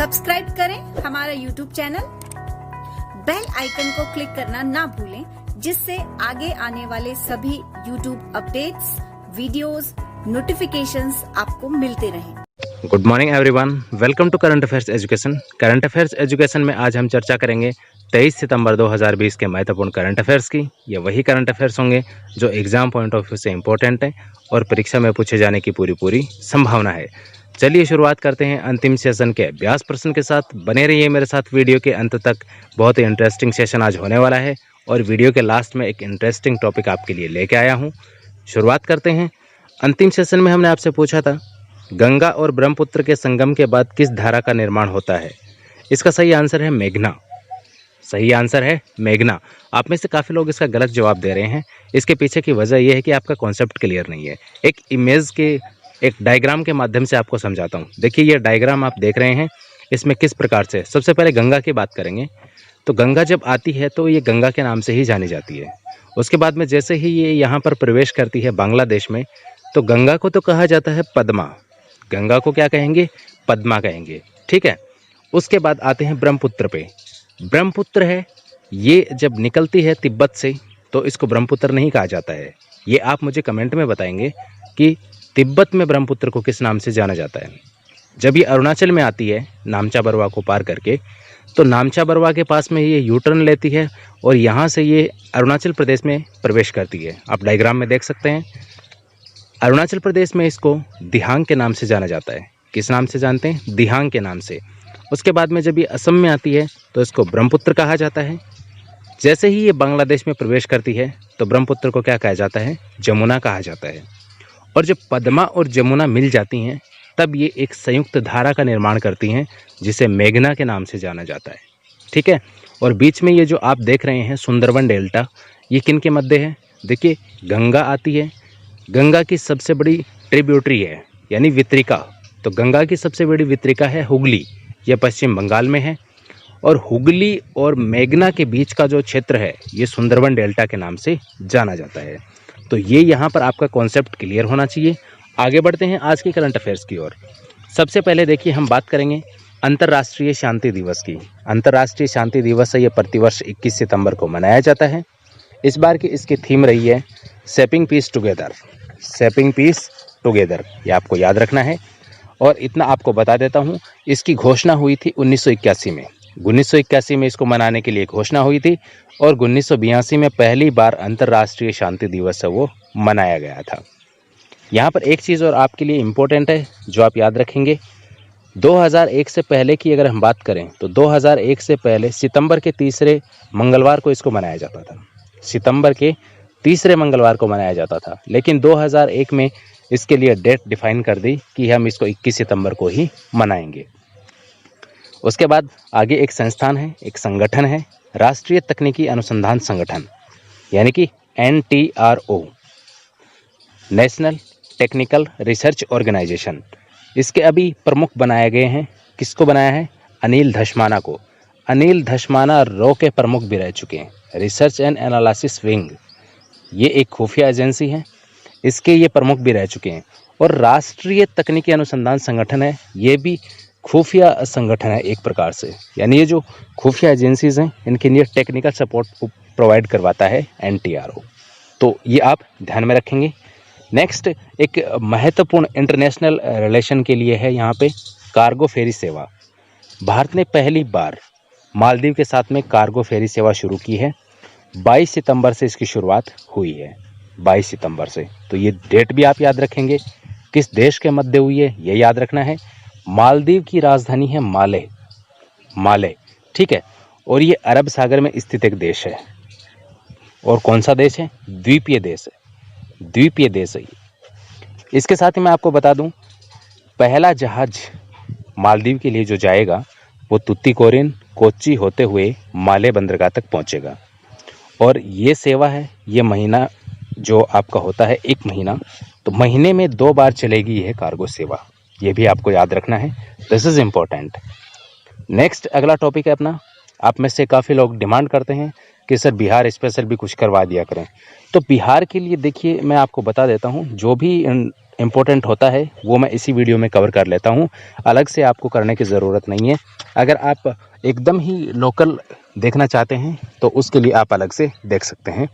Subscribe करें हमारा YouTube channel, bell icon को क्लिक करना ना भूलें, जिससे आगे आने वाले सभी YouTube अपडेट्स, वीडियोस, नोटिफिकेशंस आपको मिलते रहें। Good morning everyone, welcome to current affairs education. Current affairs education में आज हम चर्चा करेंगे 23 सितंबर 2020 के महत्वपूर्ण करंट अफेयर्स की। ये वही करंट अफेयर्स होंगे जो एग्जाम पॉइंट ऑफ व्यू से इंपॉर्टेंट है और परीक्षा में पूछे जाने की पूरी संभावना है। चलिए शुरुआत करते हैं अंतिम सेशन के अभ्यास प्रश्न के साथ। बने रहिए मेरे साथ वीडियो के अंत तक, बहुत ही इंटरेस्टिंग सेशन आज होने वाला है और वीडियो के लास्ट में एक इंटरेस्टिंग टॉपिक आपके लिए लेके आया हूँ। शुरुआत करते हैं। अंतिम सेशन में हमने आपसे पूछा था, गंगा और ब्रह्मपुत्र के संगम के बाद किस धारा का निर्माण होता है? इसका सही आंसर है मेघना। सही आंसर है मेघना। आप में से काफ़ी लोग इसका गलत जवाब दे रहे हैं। इसके पीछे की वजह यह है कि आपका कॉन्सेप्ट क्लियर नहीं है। एक इमेज के, एक डायग्राम के माध्यम से आपको समझाता हूँ। देखिए ये डायग्राम आप देख रहे हैं, इसमें किस प्रकार से, सबसे पहले गंगा की बात करेंगे तो गंगा जब आती है तो ये गंगा के नाम से ही जानी जाती है। उसके बाद में जैसे ही ये यहाँ पर प्रवेश करती है बांग्लादेश में, तो गंगा को तो कहा जाता है पद्मा। गंगा को क्या कहेंगे? पद्मा कहेंगे, ठीक है। उसके बाद आते हैं ब्रह्मपुत्र पे। ब्रह्मपुत्र है, ये जब निकलती है तिब्बत से तो इसको ब्रह्मपुत्र नहीं कहा जाता है। ये आप मुझे कमेंट में बताएंगे कि तिब्बत में ब्रह्मपुत्र को किस नाम से जाना जाता है। जब ये अरुणाचल में आती है नामचा बरवा को पार करके, तो नामचा बरवा के पास में ये यू टर्न लेती है और यहाँ से ये अरुणाचल प्रदेश में प्रवेश करती है। आप डायग्राम में देख सकते हैं। अरुणाचल प्रदेश में इसको दिहांग के नाम से जाना जाता है। किस नाम से जानते हैं? दिहांग के नाम से। उसके बाद में जब ये असम में आती है तो इसको ब्रह्मपुत्र कहा जाता है। जैसे ही ये बांग्लादेश में प्रवेश करती है तो ब्रह्मपुत्र को क्या कहा जाता है? जमुना कहा जाता है। और जब पद्मा और जमुना मिल जाती हैं तब ये एक संयुक्त धारा का निर्माण करती हैं जिसे मेघना के नाम से जाना जाता है, ठीक है। और बीच में ये जो आप देख रहे हैं सुंदरबन डेल्टा, ये किन के मध्य है? देखिए गंगा आती है, गंगा की सबसे बड़ी ट्रिब्यूटरी है यानी वितरिका। तो गंगा की सबसे बड़ी वितरिका है हुगली, यह पश्चिम बंगाल में है। और हुगली और मेघना के बीच का जो क्षेत्र है ये सुंदरबन डेल्टा के नाम से जाना जाता है। तो ये यहाँ पर आपका कॉन्सेप्ट क्लियर होना चाहिए। आगे बढ़ते हैं आज के करंट अफेयर्स की ओर। सबसे पहले देखिए हम बात करेंगे अंतर्राष्ट्रीय शांति दिवस की। अंतर्राष्ट्रीय शांति दिवस है, ये प्रतिवर्ष 21 सितंबर को मनाया जाता है। इस बार की इसकी थीम रही है shaping peace together. Shaping peace together, ये आपको याद रखना है। और इतना आपको बता देता हूँ, इसकी घोषणा हुई थी 1981 में। 1981 में इसको मनाने के लिए घोषणा हुई थी और 1982 में पहली बार अंतर्राष्ट्रीय शांति दिवस है वो मनाया गया था। यहाँ पर एक चीज़ और आपके लिए इम्पोर्टेंट है जो आप याद रखेंगे। 2001 से पहले की अगर हम बात करें तो 2001 से पहले सितंबर के तीसरे मंगलवार को इसको मनाया जाता था। सितंबर के तीसरे मंगलवार को मनाया जाता था, लेकिन 2001 में इसके लिए डेट डिफाइन कर दी कि हम इसको 21 सितंबर को ही मनाएंगे। उसके बाद आगे एक संस्थान है, एक संगठन है, राष्ट्रीय तकनीकी अनुसंधान संगठन यानी कि NTRO, national technical research organisation. इसके अभी प्रमुख बनाए गए हैं। किसको बनाया है? अनिल धस्माना को। अनिल धस्माना रो के प्रमुख भी रह चुके हैं। रिसर्च एंड एनालिसिस विंग, ये एक खुफिया एजेंसी है, इसके ये प्रमुख भी रह चुके हैं। और राष्ट्रीय तकनीकी अनुसंधान संगठन है, ये भी खुफिया संगठन है एक प्रकार से। यानी ये जो खुफिया एजेंसीज हैं इनके लिए टेक्निकल सपोर्ट प्रोवाइड करवाता है NTRO। तो ये आप ध्यान में रखेंगे। नेक्स्ट एक महत्वपूर्ण इंटरनेशनल रिलेशन के लिए है यहाँ पे कार्गो फेरी सेवा। भारत ने पहली बार मालदीव के साथ में कार्गो फेरी सेवा शुरू की है। 22 सितंबर से इसकी शुरुआत हुई है, 22 सितंबर से। तो ये डेट भी आप याद रखेंगे। किस देश के मध्य हुई है ये याद रखना है। मालदीव की राजधानी है माले, माले, ठीक है। और ये अरब सागर में स्थित एक देश है। और कौन सा देश है? द्वीपीय देश है, द्वीपीय देश है। इसके साथ ही मैं आपको बता दूं, पहला जहाज मालदीव के लिए जो जाएगा वो तुतीकोरिन, कोच्चि होते हुए माले बंदरगाह तक पहुंचेगा। और ये सेवा है, ये महीना जो आपका होता है 1 महीना, तो महीने में 2 बार चलेगी यह कार्गो सेवा। ये भी आपको याद रखना है, दिस इज इम्पोर्टेंट। नेक्स्ट अगला टॉपिक है अपना, आप में से काफ़ी लोग डिमांड करते हैं कि सर बिहार स्पेशल भी कुछ करवा दिया करें। तो बिहार के लिए देखिए मैं आपको बता देता हूँ, जो भी इम्पोर्टेंट होता है वो मैं इसी वीडियो में कवर कर लेता हूँ, अलग से आपको करने की ज़रूरत नहीं है। अगर आप एकदम ही लोकल देखना चाहते हैं तो उसके लिए आप अलग से देख सकते हैं।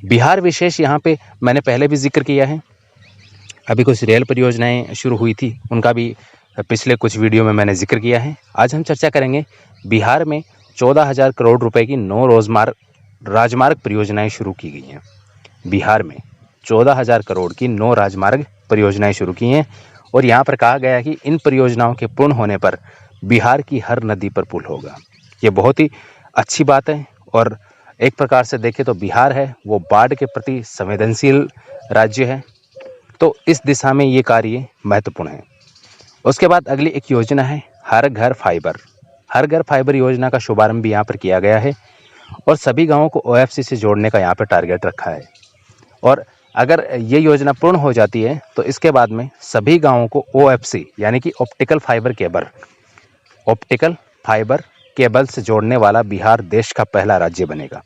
बिहार विशेष यहाँ पे मैंने पहले भी जिक्र किया है, अभी कुछ रेल परियोजनाएं शुरू हुई थी उनका भी पिछले कुछ वीडियो में मैंने जिक्र किया है। आज हम चर्चा करेंगे बिहार में 14,000 करोड़ रुपए की 9 राजमार्ग परियोजनाएं शुरू की गई हैं। बिहार में 14,000 करोड़ की 9 राजमार्ग परियोजनाएं शुरू की हैं और यहाँ पर कहा गया है कि इन परियोजनाओं के पूर्ण होने पर बिहार की हर नदी पर पुल होगा। ये बहुत ही अच्छी बात है और एक प्रकार से देखें तो बिहार है वो बाढ़ के प्रति संवेदनशील राज्य है, तो इस दिशा में ये कार्य महत्वपूर्ण है। उसके बाद अगली एक योजना है हर घर फाइबर। हर घर फाइबर योजना का शुभारंभ भी यहाँ पर किया गया है और सभी गांवों को OFC से जोड़ने का यहाँ पर टारगेट रखा है। और अगर ये योजना पूर्ण हो जाती है तो इसके बाद में सभी गांवों को OFC यानी कि ऑप्टिकल फाइबर केबल से जोड़ने वाला बिहार देश का पहला राज्य बनेगा।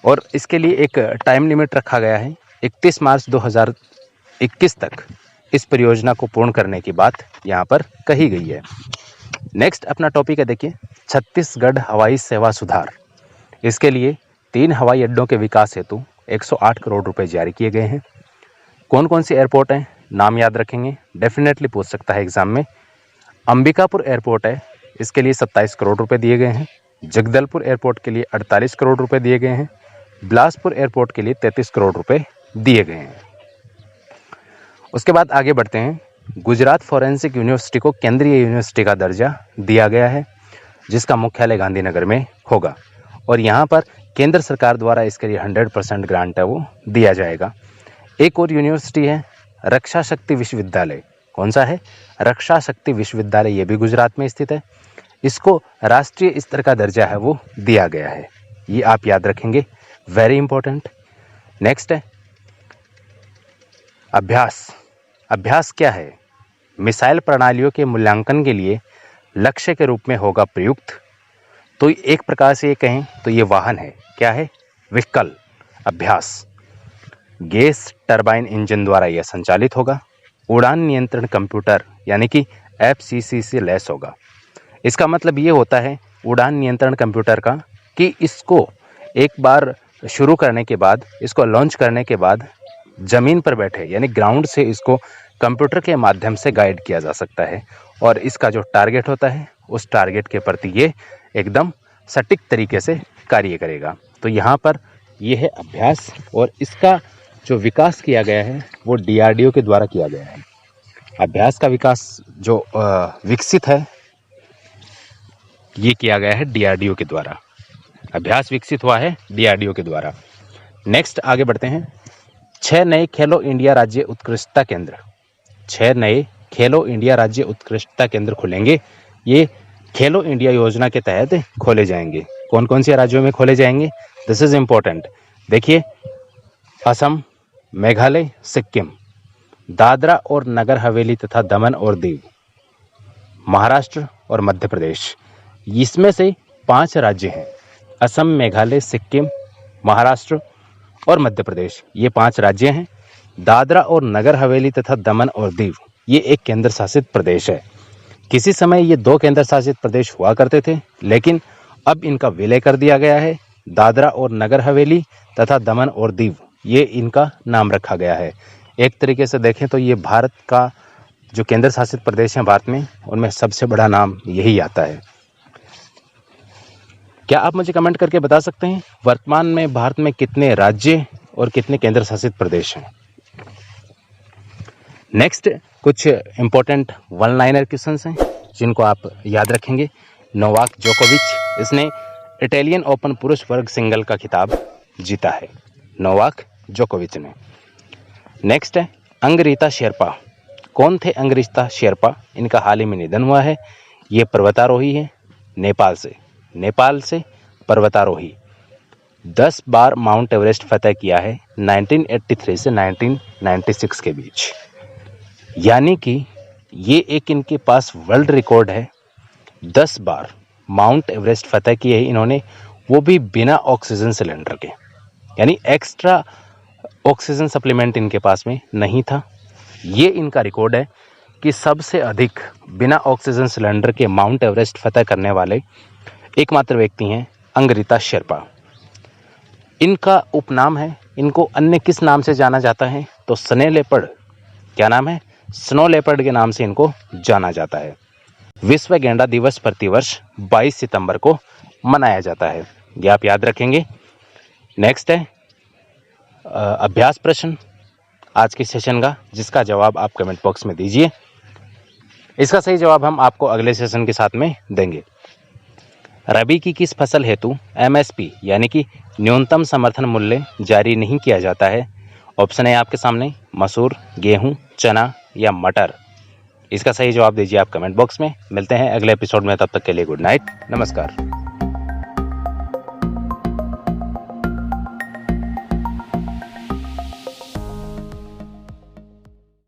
और इसके लिए एक टाइम लिमिट रखा गया है, 31 मार्च 2021 तक इस परियोजना को पूर्ण करने की बात यहाँ पर कही गई है। नेक्स्ट अपना टॉपिक है देखिए छत्तीसगढ़ हवाई सेवा सुधार। इसके लिए 3 हवाई अड्डों के विकास हेतु 108 करोड़ रुपए जारी किए गए हैं। कौन कौन सी एयरपोर्ट हैं, नाम याद रखेंगे, डेफिनेटली पूछ सकता है एग्जाम में। अंबिकापुर एयरपोर्ट है, इसके लिए 27 करोड़ रुपए दिए गए हैं। जगदलपुर एयरपोर्ट के लिए 48 करोड़ रुपए दिए गए हैं। बिलासपुर एयरपोर्ट के लिए 33 करोड़ रुपए दिए गए हैं। उसके बाद आगे बढ़ते हैं। गुजरात फॉरेंसिक यूनिवर्सिटी को केंद्रीय यूनिवर्सिटी का दर्जा दिया गया है, जिसका मुख्यालय गांधीनगर में होगा और यहाँ पर केंद्र सरकार द्वारा इसके लिए 100% ग्रांट है वो दिया जाएगा। एक और यूनिवर्सिटी है रक्षा शक्ति विश्वविद्यालय। कौन सा है? रक्षा शक्ति विश्वविद्यालय, ये भी गुजरात में स्थित है। इसको राष्ट्रीय स्तर का दर्जा है वो दिया गया है, ये आप याद रखेंगे, वेरी इंपॉर्टेंट। नेक्स्ट है अभ्यास। अभ्यास क्या है? मिसाइल प्रणालियों के मूल्यांकन के लिए लक्ष्य के रूप में होगा प्रयुक्त। तो एक प्रकार से ये कहें तो ये वाहन है, क्या है? व्हीकल। अभ्यास गैस टरबाइन इंजन द्वारा यह संचालित होगा। उड़ान नियंत्रण कंप्यूटर यानी कि FCC से लैस होगा। इसका मतलब ये होता है उड़ान नियंत्रण कंप्यूटर का कि इसको एक बार शुरू करने के बाद, इसको लॉन्च करने के बाद ज़मीन पर बैठे यानी ग्राउंड से इसको कंप्यूटर के माध्यम से गाइड किया जा सकता है और इसका जो टारगेट होता है उस टारगेट के प्रति ये एकदम सटीक तरीके से कार्य करेगा। तो यहाँ पर ये है अभ्यास और इसका जो विकास किया गया है वो DRDO के द्वारा किया गया है। अभ्यास का विकास जो विकसित है ये किया गया है DRDO के द्वारा। अभ्यास विकसित हुआ है DRDO के द्वारा। नेक्स्ट आगे बढ़ते हैं। 6 नए खेलो इंडिया राज्य उत्कृष्टता केंद्र। 6 नए खेलो इंडिया राज्य उत्कृष्टता केंद्र खुलेंगे। ये खेलो इंडिया योजना के तहत खोले जाएंगे। कौन कौन से राज्यों में खोले जाएंगे? This is important. देखिए असम, मेघालय, सिक्किम, दादरा और नगर हवेली तथा दमन और दीव, महाराष्ट्र और मध्य प्रदेश। इसमें से 5 राज्य हैं, असम, मेघालय, सिक्किम, महाराष्ट्र और मध्य प्रदेश। ये 5 राज्य हैं। दादरा और नगर हवेली तथा दमन और दीव ये एक केंद्र शासित प्रदेश है। किसी समय ये 2 केंद्र शासित प्रदेश हुआ करते थे, लेकिन अब इनका विलय कर दिया गया है। दादरा और नगर हवेली तथा दमन और दीव ये इनका नाम रखा गया है। एक तरीके से देखें तो ये भारत का जो केंद्र शासित प्रदेश हैं भारत में, उनमें सबसे बड़ा नाम यही आता है। क्या आप मुझे कमेंट करके बता सकते हैं वर्तमान में भारत में कितने राज्य और कितने केंद्र शासित प्रदेश हैं? नेक्स्ट कुछ इंपॉर्टेंट वन लाइनर क्वेश्चंस हैं जिनको आप याद रखेंगे। नोवाक जोकोविच, इसने इटालियन ओपन पुरुष वर्ग सिंगल का खिताब जीता है, नोवाक जोकोविच ने। नेक्स्ट है अंगरीता शेरपा। कौन थे अंगरीता शेरपा? इनका हाल ही में निधन हुआ है। ये पर्वतारोही है, नेपाल से पर्वतारोही। 10 बार माउंट एवरेस्ट फतह किया है 1983 से 1996 के बीच, यानी कि ये एक इनके पास वर्ल्ड रिकॉर्ड है। 10 बार माउंट एवरेस्ट फतह किए हैं इन्होंने, वो भी बिना ऑक्सीजन सिलेंडर के, यानी एक्स्ट्रा ऑक्सीजन सप्लीमेंट इनके पास में नहीं था। ये इनका रिकॉर्ड है कि सबसे अधिक बिना ऑक्सीजन सिलेंडर के माउंट एवरेस्ट फतह करने वाले एकमात्र व्यक्ति हैं अंगरीता शेरपा। इनका उपनाम है, इनको अन्य किस नाम से जाना जाता है तो स्नो लेपर्ड, क्या नाम है, स्नो लेपर्ड के नाम से इनको जाना जाता है। विश्व गैंडा दिवस प्रतिवर्ष 22 सितंबर को मनाया जाता है, ये आप याद रखेंगे। नेक्स्ट है अभ्यास प्रश्न आज के सेशन का, जिसका जवाब आप कमेंट बॉक्स में दीजिए। इसका सही जवाब हम आपको अगले सेशन के साथ में देंगे। रबी की किस फसल हेतु MSP यानी कि न्यूनतम समर्थन मूल्य जारी नहीं किया जाता है? ऑप्शन है आपके सामने, मसूर, गेहूं, चना या मटर। इसका सही जवाब दीजिए आप कमेंट बॉक्स में। मिलते हैं अगले एपिसोड में, तब तक के लिए गुड नाइट, नमस्कार।